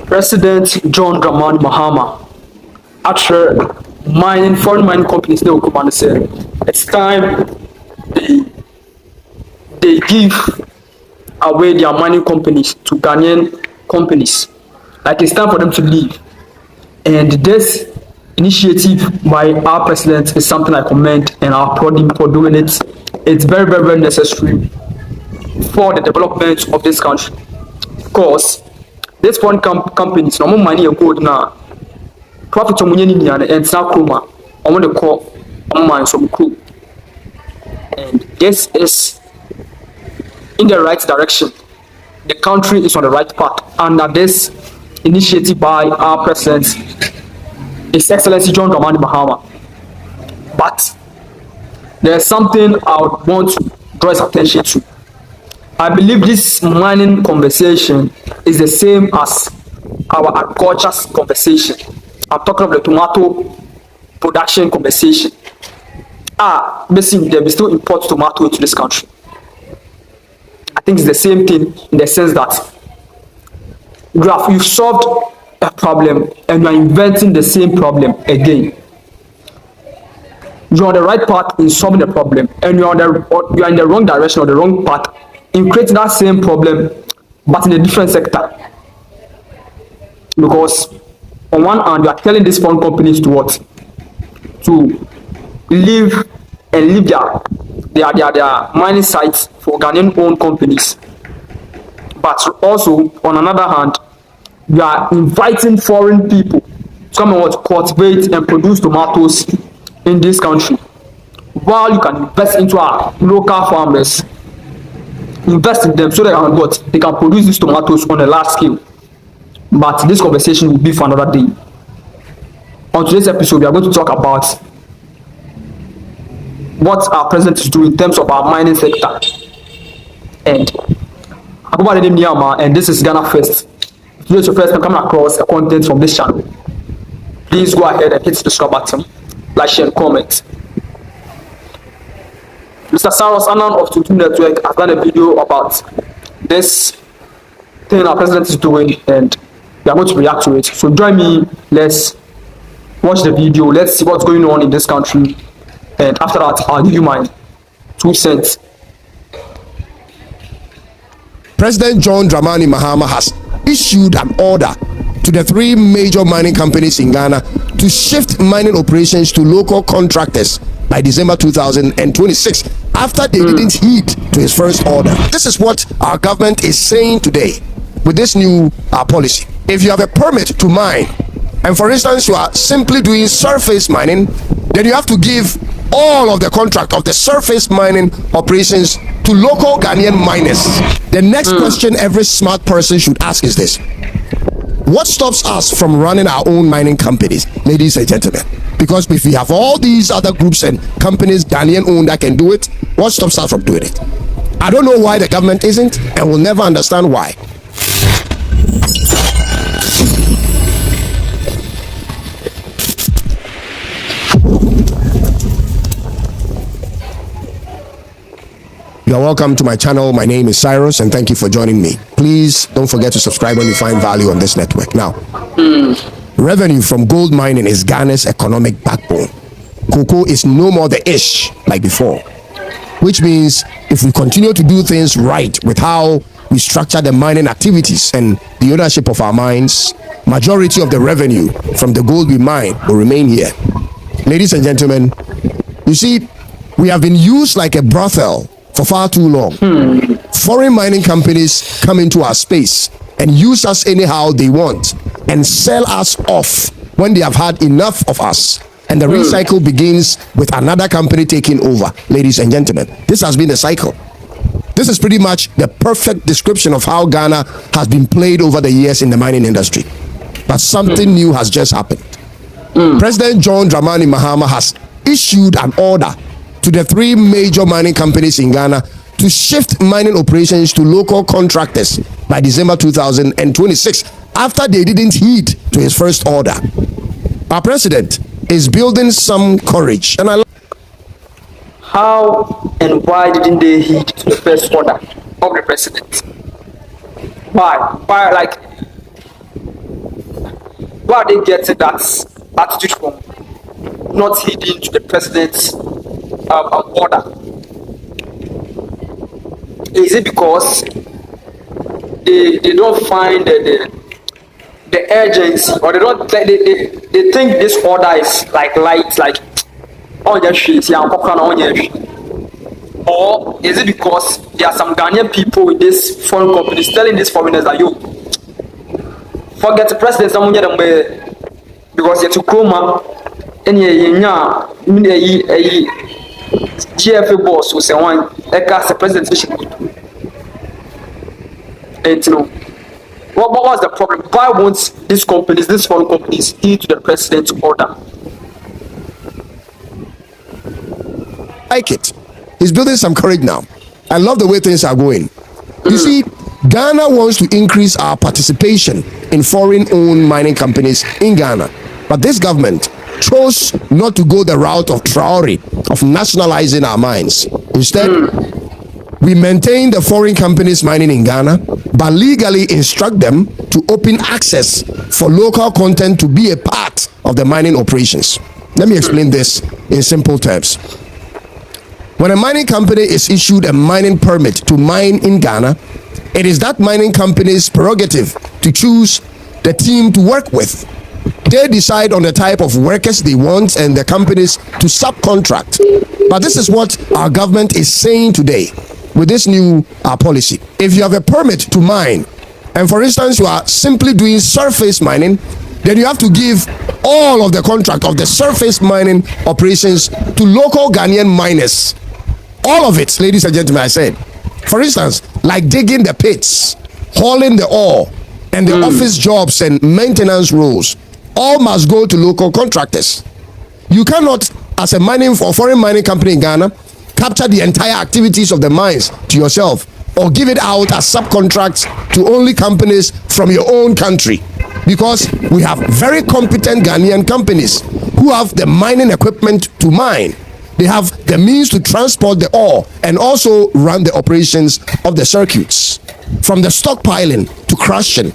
President John Dramani Mahama after foreign mining companies they will come and say it's time they give away their mining companies to Ghanaian companies. Like it's time for them to leave. And this initiative by our president is something I commend and I applaud him for doing it. It's very, very, very necessary for the development of this country. Because this foreign companies, no more money and gold now. Profit on money and Sakuma, I want to call on mine some crew. And this is in the right direction. The country is on the right path under this initiative by our president, His Excellency John Dramani Mahama. But there's something I would want to draw his attention to. I believe this mining conversation is the same as our agriculture conversation. I'm talking of the tomato production conversation. Basically, they will still import tomato into this country. I think it's the same thing in the sense that you've solved a problem and you're inventing the same problem again. You're on the right path in solving the problem and you're in the wrong direction or the wrong path in creating that same problem but in a different sector. Because on one hand you are telling these foreign companies to what? To leave and leave their mining sites for Ghanaian owned companies. But also on another hand, you are inviting foreign people to come and cultivate and produce tomatoes in this country, while you can invest into our local farmers, invest in them so they can produce these tomatoes on a large scale. But this conversation will be for another day. On today's episode, we are going to talk about what our president is doing in terms of our mining sector. And I go by the name Niama, and this is Ghana First. If this is your first time coming across a content from this channel, please go ahead and hit the subscribe button, like, share, and comment. Mr. Saros Annan of Tutu Network has done a video about this thing our president is doing, and we are going to react to it. So join me, let's watch the video, let's see what's going on in this country, and after that I'll give you my 2 cents. President John Dramani Mahama has issued an order to the 3 major mining companies in Ghana to shift mining operations to local contractors by December 2026 after they didn't heed to his first order. This is what our government is saying today with this new policy. If you have a permit to mine, and for instance you are simply doing surface mining, then you have to give all of the contract of the surface mining operations to local Ghanaian miners. The next question every smart person should ask is this: what stops us from running our own mining companies, ladies and gentlemen? Because if we have all these other groups and companies Ghanaian owned that can do it, what stops us from doing it? I don't know why the government isn't, and will never understand why. You are welcome to my channel. My name is Cyrus, and thank you for joining me. Please don't forget to subscribe when you find value on this network. Now, revenue from gold mining is Ghana's economic backbone. Cocoa is no more the ish like before, which means if we continue to do things right with how we structure the mining activities and the ownership of our mines, majority of the revenue from the gold we mine will remain here. Ladies and gentlemen, you see, we have been used like a brothel for far too long. Foreign mining companies come into our space and use us anyhow they want and sell us off when they have had enough of us, and the recycle begins with another company taking over. Ladies and gentlemen, this has been the cycle. This is pretty much the perfect description of how Ghana has been played over the years in the mining industry. But something new has just happened. President John Dramani Mahama has issued an order to the 3 major mining companies in Ghana to shift mining operations to local contractors by December 2026 after they didn't heed to his first order. Our president is building some courage, and How and why didn't they heed to the first order of the president? Why? Like, Where are they getting that attitude from? Not heeding to the president's order. Is it because they don't find the urgency, or they don't they think this order is like light, like or is it because there are some Ghanaian people with these foreign companies telling these foreigners that you forget the president because you're to chroma and GFA boss who say one the president and you know what was the problem? Why won't these companies, these foreign companies, heed to the president's order? Like it. He's building some courage now. I love the way things are going. You see, Ghana wants to increase our participation in foreign-owned mining companies in Ghana. But this government chose not to go the route of Traore, of nationalizing our mines. Instead, we maintain the foreign companies mining in Ghana, but legally instruct them to open access for local content to be a part of the mining operations. Let me explain this in simple terms. When a mining company is issued a mining permit to mine in Ghana, it is that mining company's prerogative to choose the team to work with. They decide on the type of workers they want and the companies to subcontract. But this is what our government is saying today with this new policy. If you have a permit to mine, and for instance you are simply doing surface mining, then you have to give all of the contract of the surface mining operations to local Ghanaian miners. All of it, ladies and gentlemen, I said. For instance, like digging the pits, hauling the ore, and the office jobs and maintenance roles, all must go to local contractors. You cannot, as a foreign mining company in Ghana, capture the entire activities of the mines to yourself or give it out as subcontracts to only companies from your own country, because we have very competent Ghanaian companies who have the mining equipment to mine. They have the means to transport the ore and also run the operations of the circuits, from the stockpiling to crushing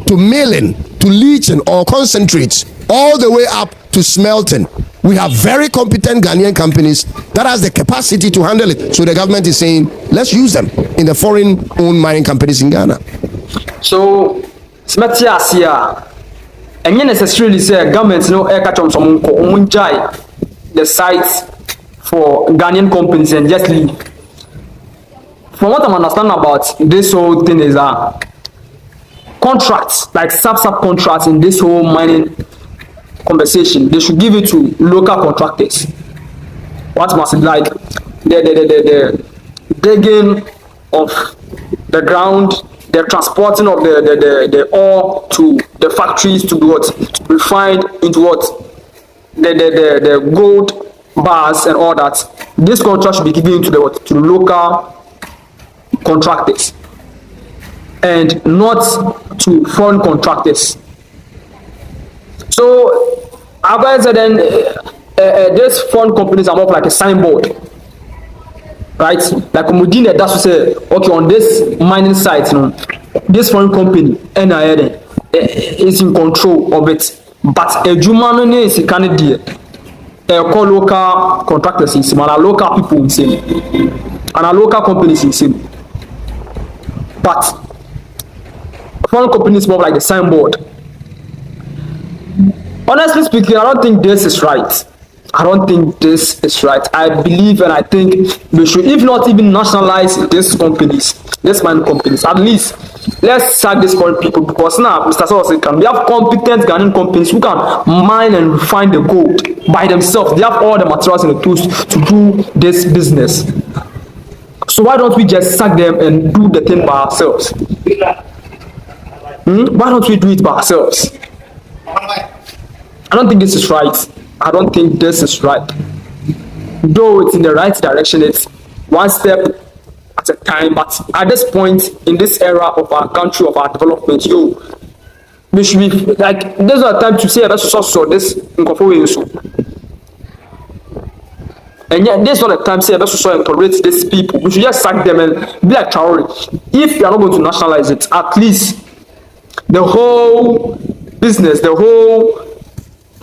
to milling to leaching or concentrates, all the way up to smelting. We have very competent Ghanaian companies that has the capacity to handle it. So the government is saying, let's use them in the foreign-owned mining companies in Ghana. So, and you necessarily say government catch on some the sites for Ghanaian companies and just leave. From what I'm understanding about this whole thing is contracts, like subcontracts in this whole mining conversation, they should give it to local contractors. What must it like the digging of the ground, the transporting of the ore to the factories to be what, to be refined into what, the gold bars and all that. This contract should be given to the local contractors and not to foreign contractors. So, other than these foreign companies are more like a signboard, right? Like Mudine that's to say, okay, on this mining site, this foreign company is in control of it, but a human is a candidate. Call local contractors in same, and local people in same, and local companies in same. But foreign companies more like the signboard. Honestly speaking, I don't think this is right. I don't think this is right. I believe and I think we should, if not even nationalize these companies, these mining companies, at least let's sack these foreign people, because now, Mr. Soros, we have competent Ghanaian companies who can mine and refine the gold by themselves. They have all the materials and the tools to do this business. So why don't we just sack them and do the thing by ourselves? Why don't we do it by ourselves? I don't think this is right. I don't think this is right. Though it's in the right direction, it's one step at a time. But at this point, in this era of our country, of our development, we should be like, there's no time to say that's so this and yet there's not a time to say that's so tolerate these people. We should just sack them and be like Traore. If you are not going to nationalize it, at least the whole business, the whole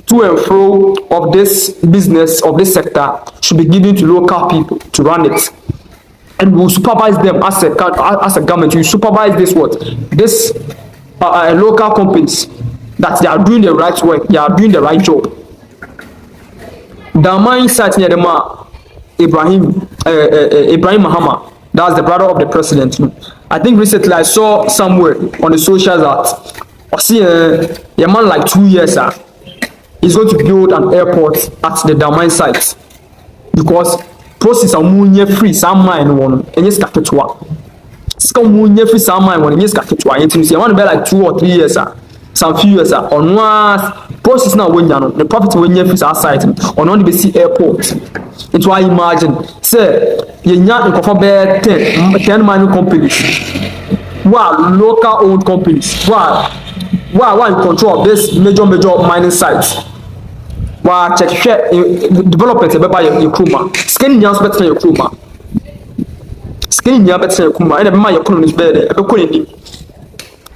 to and fro of this business, of this sector, should be given to local people to run it. And we will supervise them as a government. You supervise this local companies, that they are doing the right work, they are doing the right job. The mine site near the Ibrahim Mahama, that's the brother of the president. I think recently I saw somewhere on the socials that I see a man like 2 years is going to build an airport at the Damine site, because process are munye free some mine one and yes kaketwa. Ska munye free some mine one and yes kaketwa. Yentim see I want to be like 2 or 3 years some few years on one process now when you know the profit when you free site on only be see airport. It's why imagine say you nya nkofo be 10 mining companies. Wow, local owned companies. Wow in control of this major mining sites. Wow, check development e be buy your kruma. Skin nyans better your kruma. Skin nyans better your kruma. And be my economy better. E be ko ni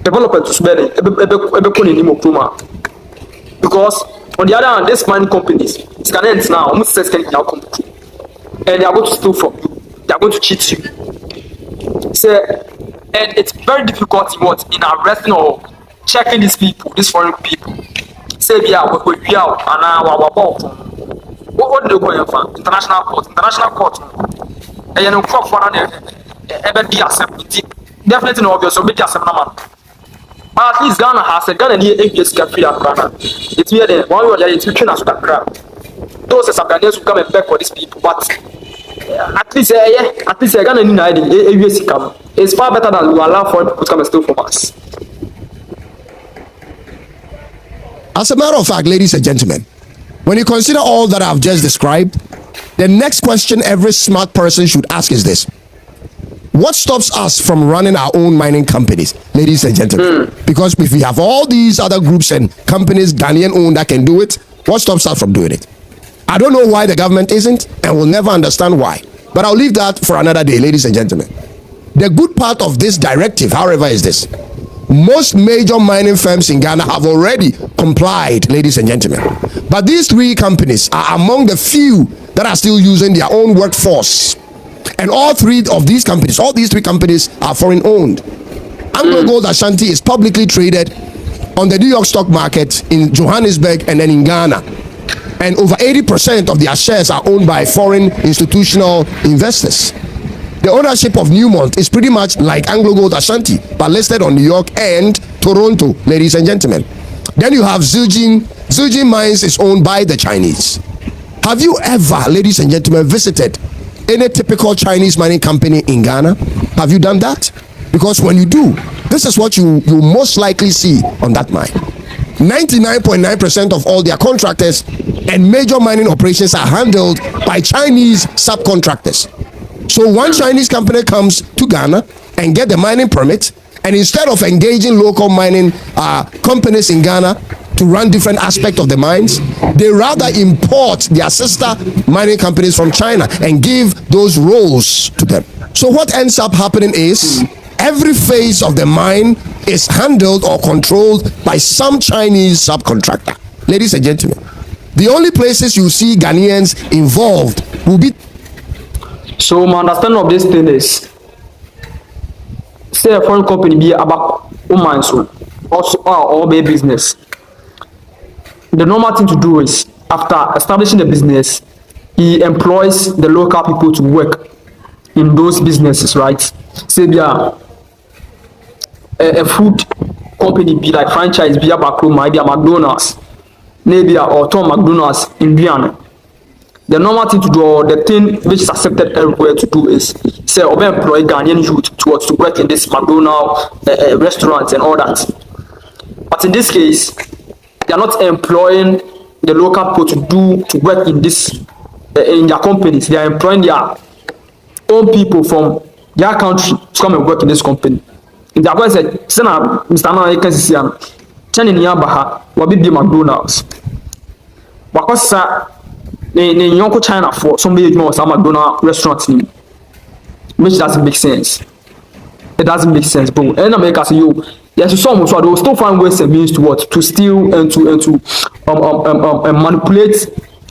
development is better. E be ko ni mo kruma. Because on the other hand, these mining companies, Ghanaians now, almost says can now come through, and they are going to steal from you. They are going to cheat you. So, and it's very difficult in arresting or checking these people, these foreign people. Say we are and our what do they go for? International court. And you know, crop for an be accepted. Definitely no obvious, so be accepted. But at least Ghana has a Ghana near ABS country. It's here then. One way or the other, it's reaching us back. Those are some Ghanaians who come and beg for these people, but at least Ghana need ABS come. It's far better than we allow foreign people to come and steal from us. As a matter of fact, ladies and gentlemen, when you consider all that I've just described, the next question every smart person should ask is this: what stops us from running our own mining companies, ladies and gentlemen? Because if we have all these other groups and companies, Ghanaian owned, that can do it, what stops us from doing it? I don't know why the government isn't, and will never understand why. But I'll leave that for another day, ladies and gentlemen. The good part of this directive, however, is this: most major mining firms in Ghana have already complied, ladies and gentlemen. But these three companies are among the few that are still using their own workforce. And all these three companies are foreign owned. Anglo Gold Ashanti is publicly traded on the New York stock market, in Johannesburg, and then in Ghana. And over 80% of their shares are owned by foreign institutional investors. The ownership of Newmont is pretty much like Anglo Gold Ashanti, but listed on New York and Toronto, ladies and gentlemen. Then you have Zijin. Zijin Mines is owned by the Chinese. Have you ever, ladies and gentlemen, visited any typical Chinese mining company in Ghana? Have you done that? Because when you do, this is what you most likely see on that mine. 99.9% of all their contractors and major mining operations are handled by Chinese subcontractors. So one Chinese company comes to Ghana and get the mining permit, and instead of engaging local mining companies in Ghana to run different aspects of the mines, they rather import their sister mining companies from China and give those roles to them. So what ends up happening is every phase of the mine is handled or controlled by some Chinese subcontractor. Ladies and gentlemen, the only places you see Ghanaians involved will be. So my understanding of this thing is, say a foreign company be about mine, so also or be business. The normal thing to do is, after establishing the business, he employs the local people to work in those businesses, right? Say be a food company be like franchise be about maybe a McDonald's, maybe or Tom McDonald's in Guyana. The normal thing to do, or the thing which is accepted everywhere to do, is say or employ Ghanaian youth to work in this McDonald's restaurants and all that. But in this case, they are not employing the local people to work in this in their companies. They are employing their own people from their country to come and work in this company. If they are going to say, Mr. Nana, you can see him. Chani ni abaha wabi be McDonald's. Because ne yonko China for somebody was a McDonald's restaurant name, which doesn't make sense. It doesn't make sense, bro. And America say you Yes, some so they will still find ways and means to what to steal and to manipulate,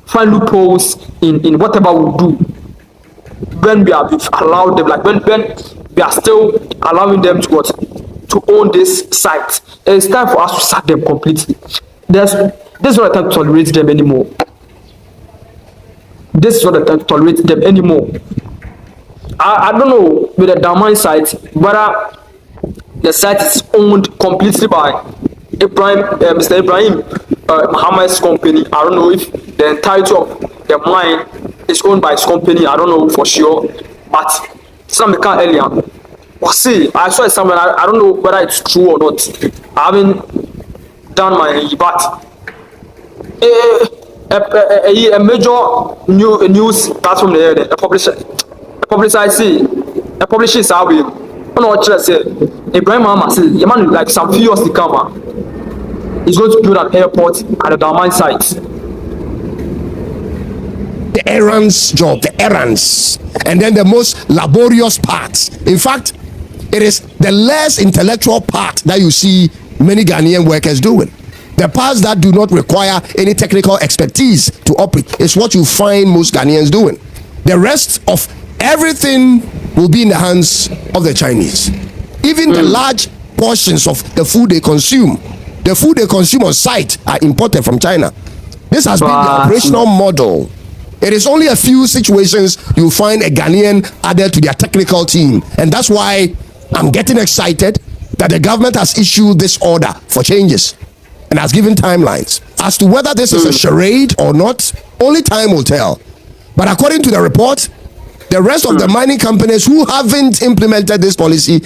find loopholes in whatever we do when we have allowed them, like when we are still allowing them to what to own this site. It's time for us to sack them completely. This is not the time to tolerate them anymore. This is not the time to tolerate them anymore. I don't know with the Daman site whether the site is owned completely by Mr. Ibrahim Muhammad's company. I don't know if the entirety of the mine is owned by his company. I don't know for sure, but some can earlier. Well, see, I saw it somewhere. I don't know whether it's true or not. I haven't done my but a major news platform there, a publisher is how we. No, just say Ibrahim Muhammad says, "The man like some few years to come, is going to build an airport at the Daman site." The errands, and then the most laborious parts. In fact, it is the less intellectual part that you see many Ghanaian workers doing. The parts that do not require any technical expertise to operate is what you find most Ghanaians doing. The rest of everything will be in the hands of the Chinese. Even the large portions of the food they consume on site are imported from China. This has been the operational model. It is only a few situations you find a Ghanaian added to their technical team, and that's why I'm getting excited that the government has issued this order for changes and has given timelines. As to whether this is a charade or not, only time will tell. But according to the report, the rest of the mining companies who haven't implemented this policy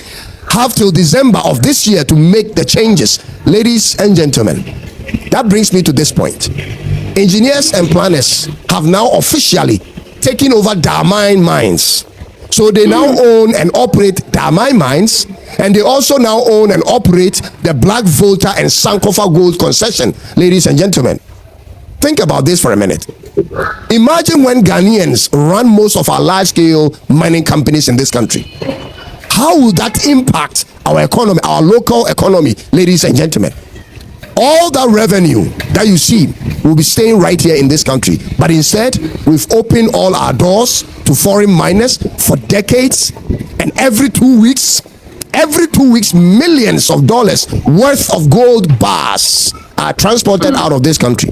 have till December of this year to make the changes. Ladies and gentlemen, that brings me to this point. Engineers and planners have now officially taken over Daman mines. So they now own and operate Daman mines, and they also now own and operate the Black Volta and Sankofa Gold concession. Ladies and gentlemen, think about this for a minute. Imagine when Ghanaians run most of our large-scale mining companies in this country. How will that impact our economy, our local economy, ladies and gentlemen? All that revenue that you see will be staying right here in this country. But instead, we've opened all our doors to foreign miners for decades, and every 2 weeks, millions of dollars worth of gold bars are transported out of this country.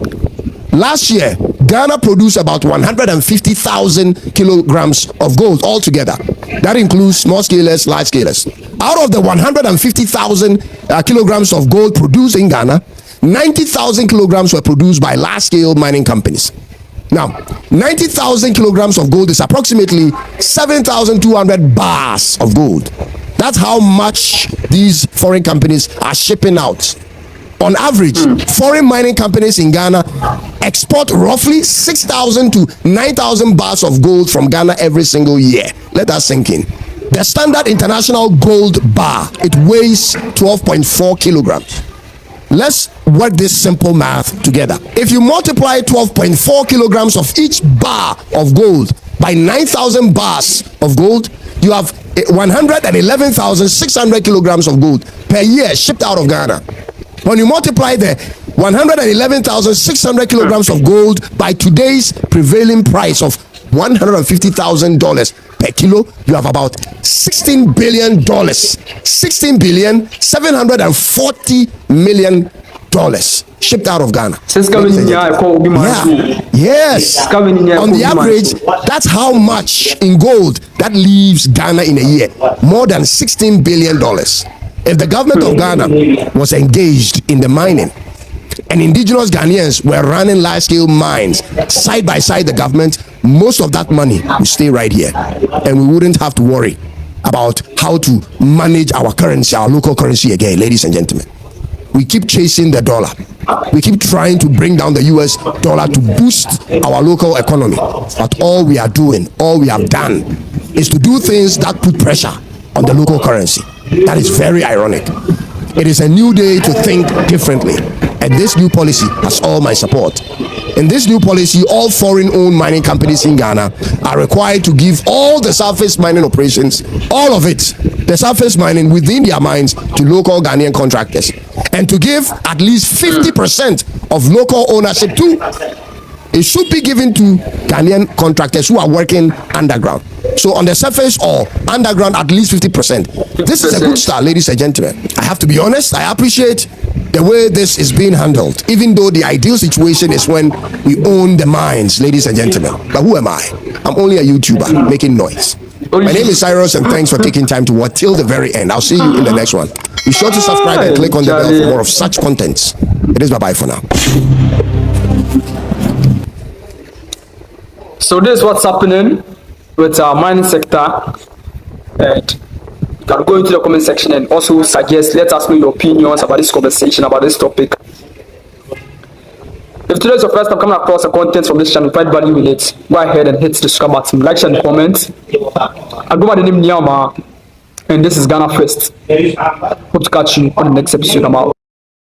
Last year, Ghana produced about 150,000 kilograms of gold altogether. That includes small scalers, large scalers. Out of the 150,000 kilograms of gold produced in Ghana, 90,000 kilograms were produced by large scale mining companies. Now, 90,000 kilograms of gold is approximately 7,200 bars of gold. That's how much these foreign companies are shipping out. On average, foreign mining companies in Ghana export roughly 6,000 to 9,000 bars of gold from Ghana every single year. Let that sink in. The standard international gold bar, it weighs 12.4 kilograms. Let's work this simple math together. If you multiply 12.4 kilograms of each bar of gold by 9,000 bars of gold, you have 111,600 kilograms of gold per year shipped out of Ghana. When you multiply the 111,600 kilograms of gold by today's prevailing price of $150,000 per kilo, you have about $16 billion. $16,740 million shipped out of Ghana. Yes. On the average, that's how much in gold that leaves Ghana in a year. More than $16 billion. If the government of Ghana was engaged in the mining and indigenous Ghanaians were running large-scale mines side by side the government, most of that money would stay right here, and we wouldn't have to worry about how to manage our currency, our local currency again. Ladies and gentlemen, we keep chasing the dollar. We keep trying to bring down the US dollar to boost our local economy, but all we have done is to do things that put pressure on the local currency. That is very ironic. It is a new day to think differently, and this new policy has all my support. In this new policy, all foreign-owned mining companies in Ghana are required to give all the surface mining operations, all of it, the surface mining within their mines to local Ghanaian contractors, and to give at least 50% of local ownership to. It should be given to Ghanaian contractors who are working underground. So on the surface or underground, at least 50%. This is a good start, ladies and gentlemen. I have to be honest, I appreciate the way this is being handled, even though the ideal situation is when we own the mines, ladies and gentlemen. But who am I? I'm only a YouTuber making noise. My name is Cyrus, and thanks for taking time to watch till the very end. I'll see you in the next one. Be sure to subscribe and click on the bell for more of such contents. It is bye-bye for now. So this is what's happening with our mining sector, and you can go into the comment section and also suggest, let us know your opinions about this conversation, about this topic. If today is your first time coming across the content from this channel, find value in it, go ahead and hit the subscribe button, like, share, and comment. I go by the name Nyama, and this is Ghana First. Hope to catch you on the next episode. I'm out.